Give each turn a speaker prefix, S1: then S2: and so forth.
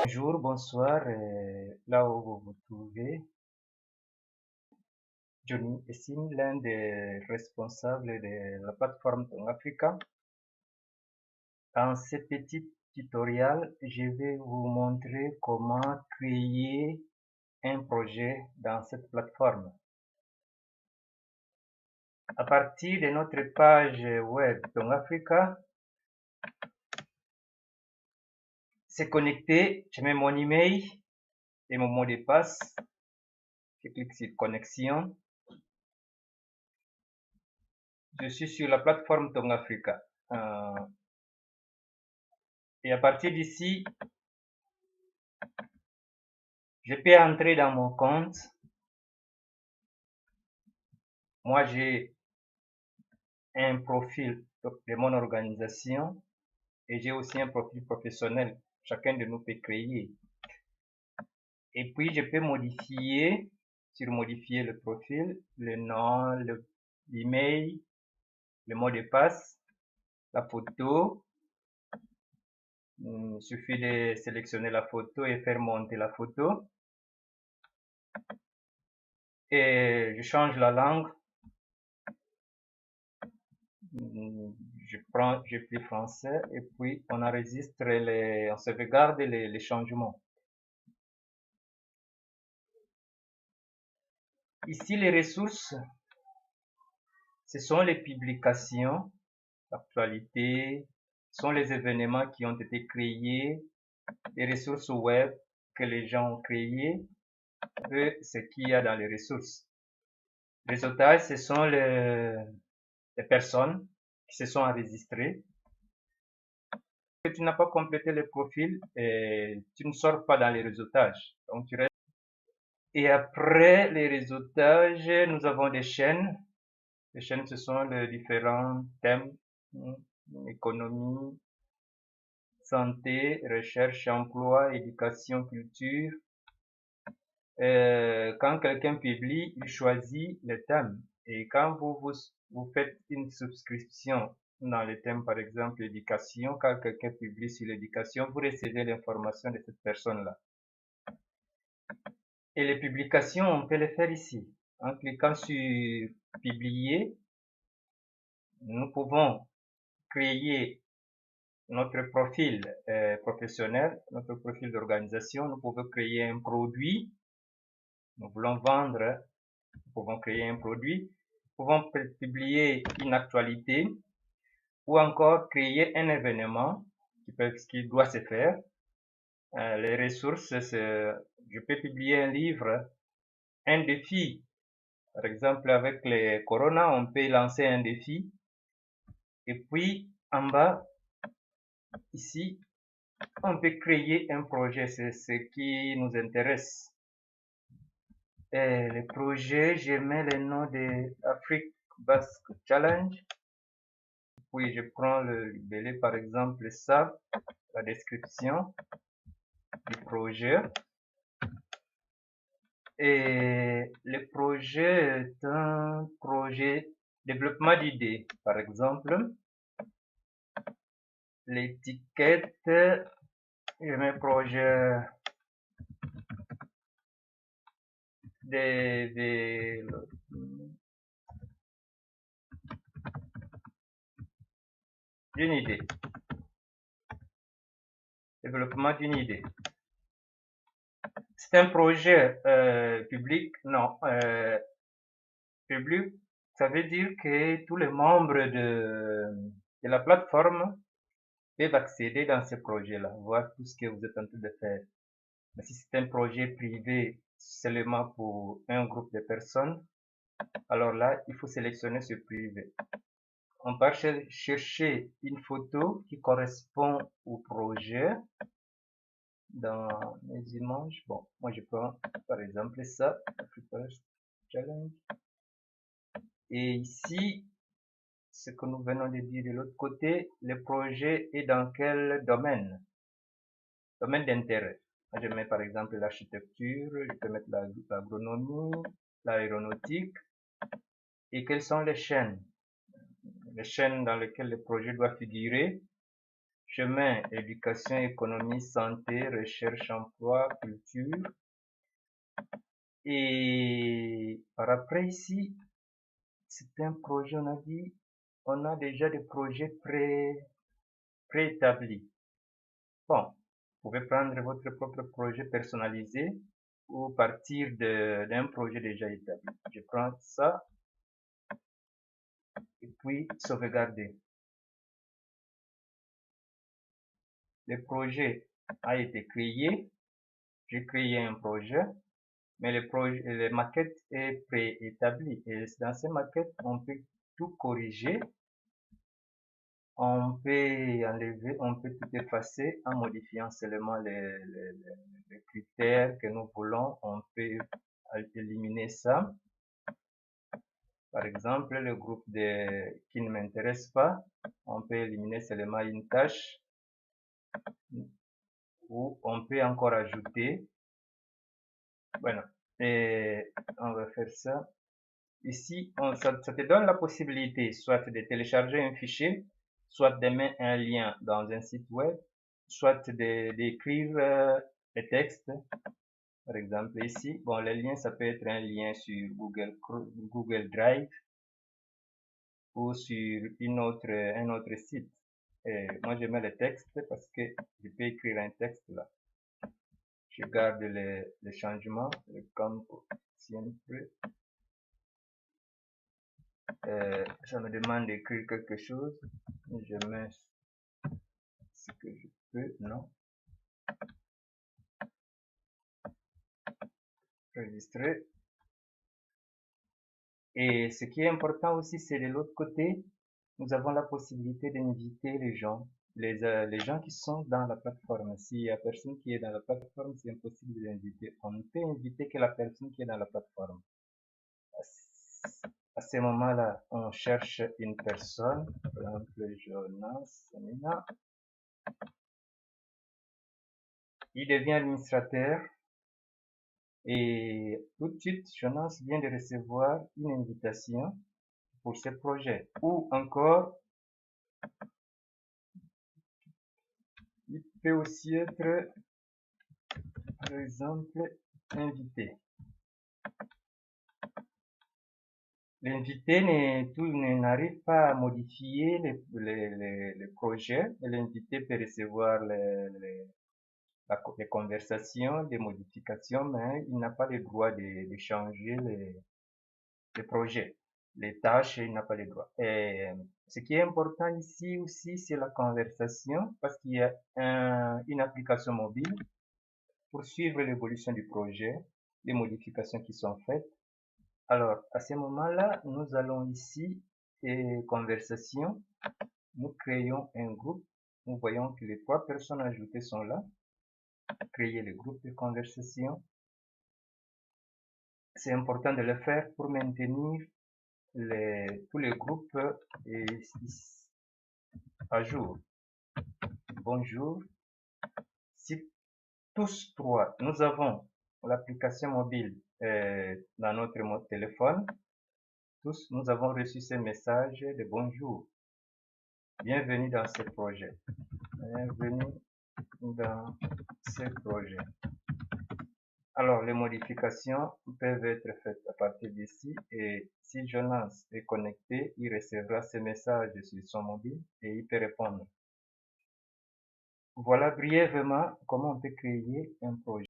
S1: Bonjour, bonsoir, là où vous vous trouvez. Johnny Essine, l'un des responsables de la plateforme Tongafrica. Dans ce petit tutoriel, je vais vous montrer comment créer un projet dans cette plateforme. À partir de notre page web Tongafrica, c'est connecté, je mets mon email et mon mot de passe. Je clique sur connexion. Je suis sur la plateforme Tongafrica. Et à partir d'ici, je peux entrer dans mon compte. Moi, j'ai un profil de mon organisation et j'ai aussi un profil professionnel. Chacun de nous peut créer. Et puis, je peux modifier, sur modifier le profil, le nom, l'email, le mot de passe, la photo. Il suffit de sélectionner la photo et faire monter la photo. Et je change la langue. Je plie français et puis on enregistre on sauvegarde les changements. Ici, les ressources, ce sont les publications, l'actualité, ce sont les événements qui ont été créés, les ressources web que les gens ont créées, et ce qu'il y a dans les ressources. Les réseautage, ce sont les personnes qui se sont enregistrées. Si tu n'as pas complété le profil, tu ne sors pas dans les réseautages. Donc, tu restes. Et après les réseautages, nous avons des chaînes. Les chaînes, ce sont les différents thèmes, économie, santé, recherche, emploi, éducation, culture. Quand quelqu'un publie, il choisit le thème. Et quand vous faites une subscription dans le thème, par exemple, éducation, quand quelqu'un publie sur l'éducation, vous recevez l'information de cette personne-là. Et les publications, on peut les faire ici. En cliquant sur publier, nous pouvons créer notre profil professionnel, notre profil d'organisation. Nous pouvons créer un produit. Nous voulons vendre. Nous pouvons créer un produit. Nous pouvons publier une actualité ou encore créer un événement qui doit se faire. Les ressources, je peux publier un livre, un défi. Par exemple, avec les Corona, on peut lancer un défi. Et puis, en bas, ici, on peut créer un projet. C'est ce qui nous intéresse. Et le projet, je mets le nom de Afrique Basque Challenge. Puis, je prends le libellé, par exemple, ça, la description du projet. Et le projet est un projet développement d'idées. Par exemple, l'étiquette, je mets projet d'une idée. Développement d'une idée. C'est un projet public, non, public, ça veut dire que tous les membres de la plateforme peuvent accéder dans ce projet-là, voir tout ce que vous êtes en train de faire. Mais si c'est un projet privé seulement pour un groupe de personnes, alors là, il faut sélectionner ce privé. On va chercher une photo qui correspond au projet dans mes images. Bon, moi je prends par exemple ça, Challenge. Et ici, ce que nous venons de dire de l'autre côté, le projet est dans quel domaine? Domaine d'intérêt. Je mets par exemple l'architecture, je peux mettre l'agronomie, l'aéronautique. Et quelles sont les chaînes? Les chaînes dans lesquelles le projet doit figurer. chemin, éducation, économie, santé, recherche, emploi, culture. Et par après ici, c'est un projet, on a dit, on a déjà des projets préétablis. Bon, vous pouvez prendre votre propre projet personnalisé ou partir d'un projet déjà établi. Je prends ça et puis sauvegarder. Le projet a été créé. J'ai créé un projet, mais la maquette est préétablie. Et dans ces maquettes, on peut tout corriger. On peut enlever, on peut tout effacer en modifiant seulement les critères que nous voulons. On peut éliminer ça. Par exemple, le groupe qui ne m'intéresse pas, on peut éliminer seulement une tâche. Ou on peut encore ajouter. Bueno, et on va faire ça. Ici, ça te donne la possibilité soit de télécharger un fichier, soit de mettre un lien dans un site web, soit d'écrire des textes. Par exemple, ici, bon, le lien, ça peut être un lien sur Google Drive ou sur un autre site. Et moi, je mets le texte parce que je peux écrire un texte là. Je garde les changements, comme siempre. Ça me demande d'écrire quelque chose. Je mets ce que je peux, non. Enregistrer. Et ce qui est important aussi, c'est de l'autre côté, nous avons la possibilité d'inviter les gens, les gens qui sont dans la plateforme. S'il y a personne qui est dans la plateforme, c'est impossible d'inviter. On ne peut inviter que la personne qui est dans la plateforme. À ce moment-là, on cherche une personne, par exemple Jonas Samina. Il devient administrateur et tout de suite, Jonas vient de recevoir une invitation pour ce projet. Ou encore, il peut aussi être, par exemple, invité. L'invité n'arrive pas à modifier les projets. L'invité peut recevoir les conversations, des modifications, mais il n'a pas le droit de changer les projets, les tâches, il n'a pas le droit. Et ce qui est important ici aussi, c'est la conversation, parce qu'il y a une application mobile pour suivre l'évolution du projet, les modifications qui sont faites. Alors, à ce moment-là, nous allons ici, conversation, nous créons un groupe. Nous voyons que les 3 personnes ajoutées sont là. Créer le groupe de conversation. C'est important de le faire pour maintenir tous les groupes à jour. Bonjour. Si tous 3, nous avons l'application mobile dans notre téléphone, tous nous avons reçu ce message de bonjour. Bienvenue dans ce projet. Bienvenue dans ce projet. Alors, les modifications peuvent être faites à partir d'ici et si Jonas est connecté, il recevra ce message sur son mobile et il peut répondre. Voilà brièvement comment on peut créer un projet.